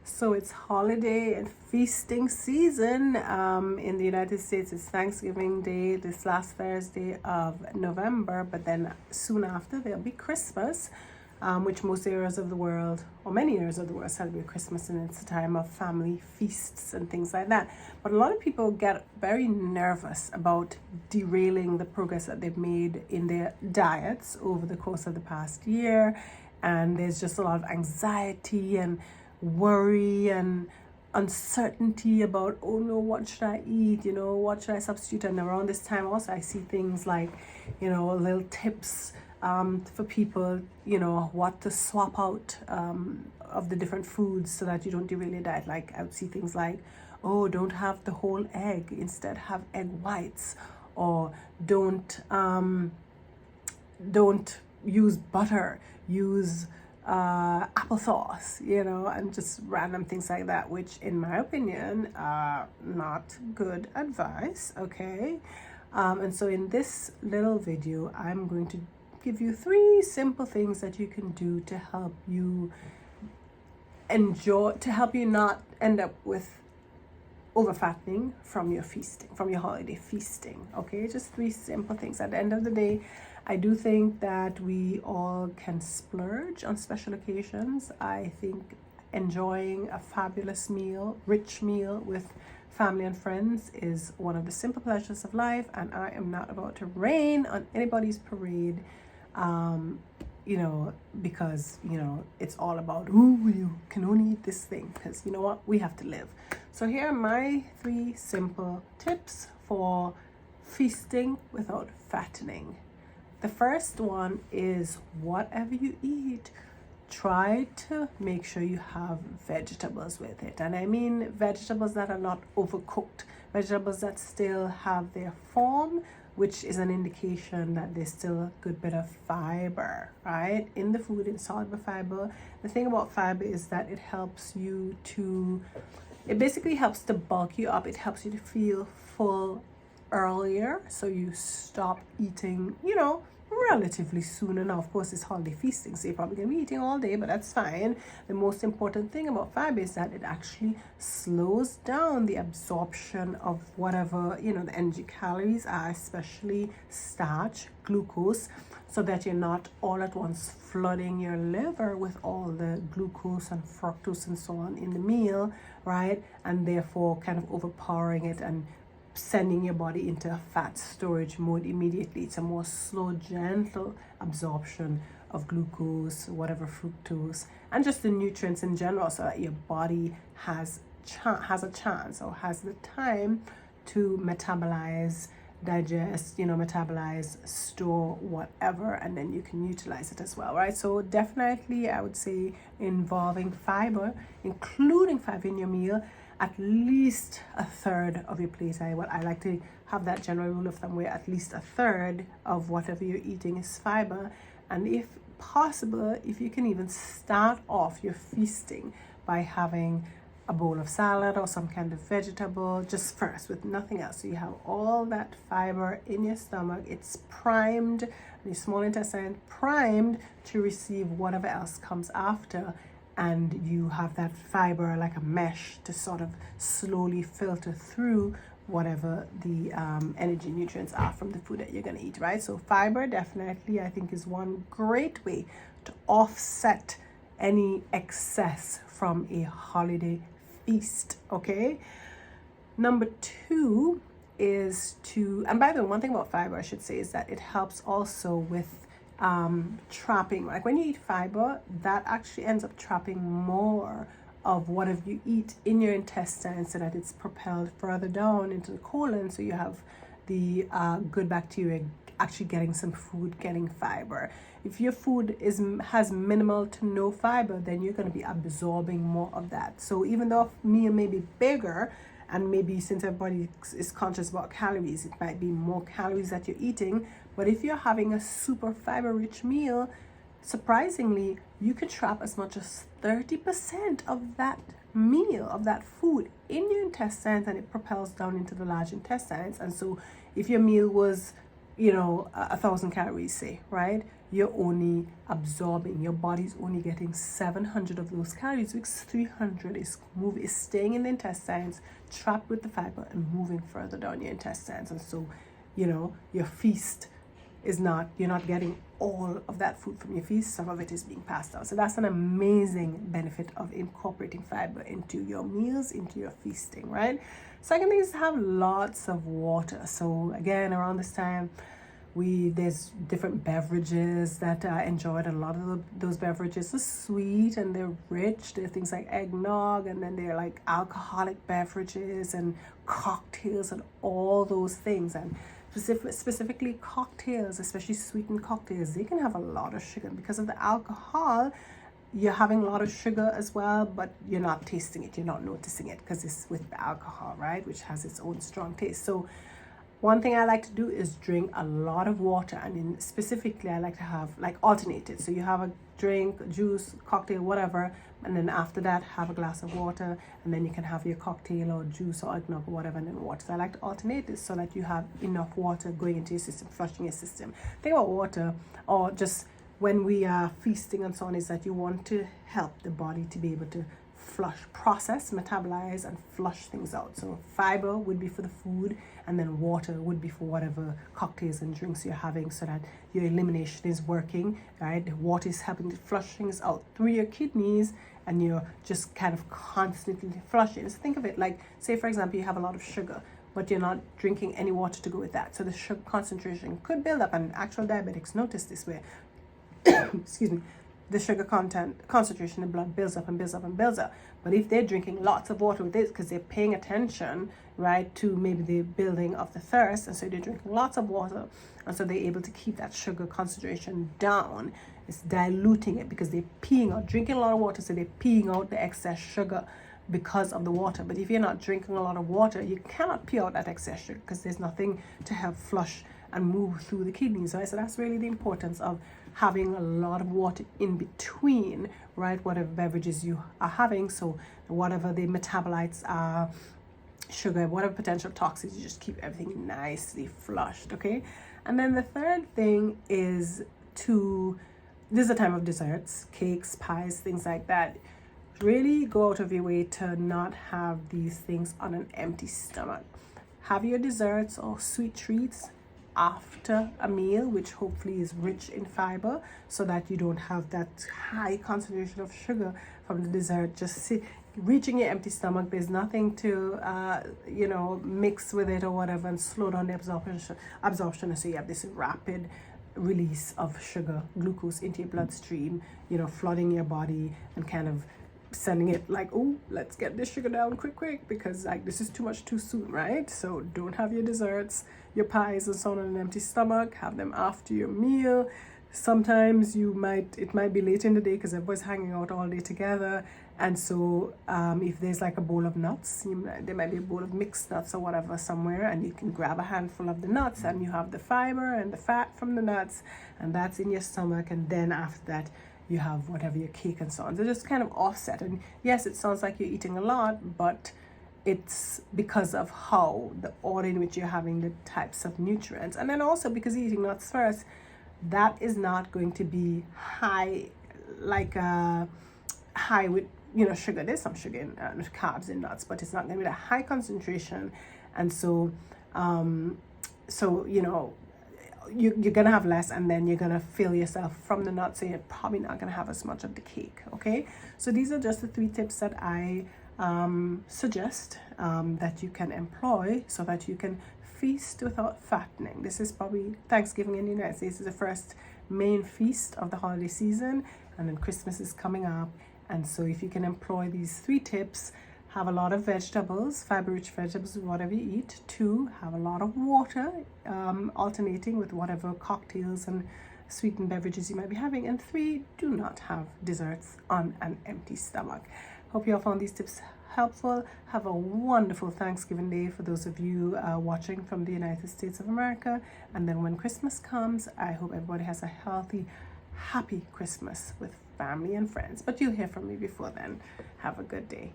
So it's holiday and feasting season. In the United States, it's Thanksgiving Day, this last Thursday of November, but then soon after there'll be Christmas, which most areas of the world, or many areas of the world, celebrate Christmas, and it's a time of family feasts and things like that. But a lot of people get very nervous about derailing the progress that they've made in their diets over the course of the past year, and there's just a lot of anxiety and worry and uncertainty about, oh no, what should I eat, what should I substitute. And around this time also I see things like, little tips for people, what to swap out of the different foods so that you don't derail your diet. Like I would see things like, oh, don't have the whole egg, instead have egg whites, or don't use butter, use applesauce, and just random things like that, which in my opinion are not good advice. Okay. And so in this little video, I'm going to give you 3 simple things that you can do to help you not end up with overfattening from your feasting, from your holiday feasting. Okay, just 3 simple things. At the end of the day, I do think that we all can splurge on special occasions. I think enjoying a fabulous meal, rich meal with family and friends is one of the simple pleasures of life, and I am not about to rain on anybody's parade, because, it's all about, you can only eat this thing, because you know what, we have to live. So here are my 3 simple tips for feasting without fattening. The first one is, whatever you eat, try to make sure you have vegetables with it. And I mean vegetables that are not overcooked, vegetables that still have their form, which is an indication that there's still a good bit of fiber, right, in the food, in soluble fiber. The thing about fiber is that it basically helps to bulk you up. It helps you to feel full earlier, so you stop eating, relatively soon. And now, of course, it's holiday feasting, so you're probably gonna be eating all day, but that's fine. The most important thing about fiber is that it actually slows down the absorption of whatever, the energy calories are, especially starch, glucose, so that you're not all at once flooding your liver with all the glucose and fructose and so on in the meal, right? And therefore kind of overpowering it and sending your body into a fat storage mode immediately. It's a more slow, gentle absorption of glucose, whatever, fructose, and just the nutrients in general, so that your body has a chance, or has the time to metabolize, digest, metabolize, store, whatever, and then you can utilize it as well, right? So definitely I would say involving fiber, including fiber in your meal, at least a third of your plate. I like to have that general rule of thumb where at least a third of whatever you're eating is fiber. And if possible, if you can even start off your feasting by having a bowl of salad or some kind of vegetable just first, with nothing else, so you have all that fiber in your stomach. It's primed, the small intestine primed to receive whatever else comes after, and you have that fiber like a mesh to sort of slowly filter through whatever the energy nutrients are from the food that you're going to eat, right? So fiber definitely, I think, is one great way to offset any excess from a holiday feast. Okay, number 2 is and by the way, one thing about fiber I should say is that it helps also with trapping. Like when you eat fiber, that actually ends up trapping more of whatever you eat in your intestines, so that it's propelled further down into the colon, so you have the good bacteria actually getting some food, getting fiber. If your food has minimal to no fiber, then you're going to be absorbing more of that. So even though a meal may be bigger, and maybe since everybody is conscious about calories, it might be more calories that you're eating, but if you're having a super fiber rich meal, surprisingly, you could trap as much as 30% of that meal, of that food, in your intestines, and it propels down into the large intestines. And so if your meal was 1,000 calories, say, right? You're only absorbing, your body's only getting 700 of those calories, which 300 is staying in the intestines, trapped with the fiber and moving further down your intestines. And so, your feast is not, you're not getting all of that food from your feast. Some of it is being passed out. So that's an amazing benefit of incorporating fiber into your meals, into your feasting, right? Second thing is to have lots of water. So again, around this time, there's different beverages that I enjoyed. A lot of those beverages are sweet and they're rich. There are things like eggnog, and then they're like alcoholic beverages and cocktails and all those things. And specifically cocktails, especially sweetened cocktails, they can have a lot of sugar. Because of the alcohol, you're having a lot of sugar as well, but you're not tasting it, you're not noticing it, because it's with the alcohol, right, which has its own strong taste. So one thing I like to do is drink a lot of water, and specifically I like to have like alternated. So you have a drink, juice, cocktail, whatever, and then after that have a glass of water, and then you can have your cocktail or juice or eggnog or whatever, and then water. So I like to alternate this so that you have enough water going into your system, flushing your system. Think about water, or just when we are feasting and so on, is that you want to help the body to be able to process, metabolize, and flush things out. So fiber would be for the food, and then water would be for whatever cocktails and drinks you're having, so that your elimination is working, right? The water is helping to flush things out through your kidneys, and you're just kind of constantly flushing. So think of it like, say for example, you have a lot of sugar, but you're not drinking any water to go with that. So the sugar concentration could build up, and actual diabetics notice this, where excuse me, the sugar concentration in blood builds up and builds up and builds up. But if they're drinking lots of water with this, because they're paying attention, right, to maybe the building of the thirst, and so they're drinking lots of water, and so they're able to keep that sugar concentration down. It's diluting it because they're peeing out, drinking a lot of water, so they're peeing out the excess sugar because of the water. But if you're not drinking a lot of water, you cannot pee out that excess sugar, because there's nothing to help flush and move through the kidneys, right? So that's really the importance of having a lot of water in between, right, whatever beverages you are having. So whatever the metabolites are, sugar, whatever potential toxins, you just keep everything nicely flushed, okay? And then the third thing is this is a time of desserts, cakes, pies, things like that. Really go out of your way to not have these things on an empty stomach. Have your desserts or sweet treats after a meal, which hopefully is rich in fiber, so that you don't have that high concentration of sugar from the dessert just reaching your empty stomach. There's nothing to mix with it or whatever, and slow down the absorption, and so you have this rapid release of sugar, glucose into your bloodstream, flooding your body and kind of sending it like, oh, let's get this sugar down quick, because like this is too much too soon, right? So don't have your desserts, your pies and so on an empty stomach. Have them after your meal. Sometimes it might be late in the day because everybody's hanging out all day together, and so if there's like a bowl of nuts, there might be a bowl of mixed nuts or whatever somewhere, and you can grab a handful of the nuts, and you have the fiber and the fat from the nuts, and that's in your stomach. And then after that, you have whatever your cake and so on. So just kind of offset. And yes, it sounds like you're eating a lot, but it's because of how the order in which you're having the types of nutrients. And then also because you're eating nuts first, that is not going to be high, like high with sugar. There's some sugar in carbs in nuts, but it's not going to be a high concentration. And so you're gonna have less, and then you're gonna fill yourself from the nuts, so you're probably not gonna have as much of the cake. Okay, so these are just the 3 tips that I suggest that you can employ so that you can feast without fattening. This is probably Thanksgiving in the United States is the first main feast of the holiday season, and then Christmas is coming up. And so if you can employ these 3 tips, have a lot of vegetables, fiber-rich vegetables, whatever you eat. 2, have a lot of water, alternating with whatever cocktails and sweetened beverages you might be having. And 3, do not have desserts on an empty stomach. Hope you all found these tips helpful. Have a wonderful Thanksgiving Day for those of you watching from the United States of America. And then when Christmas comes, I hope everybody has a healthy, happy Christmas with family and friends. But you'll hear from me before then. Have a good day.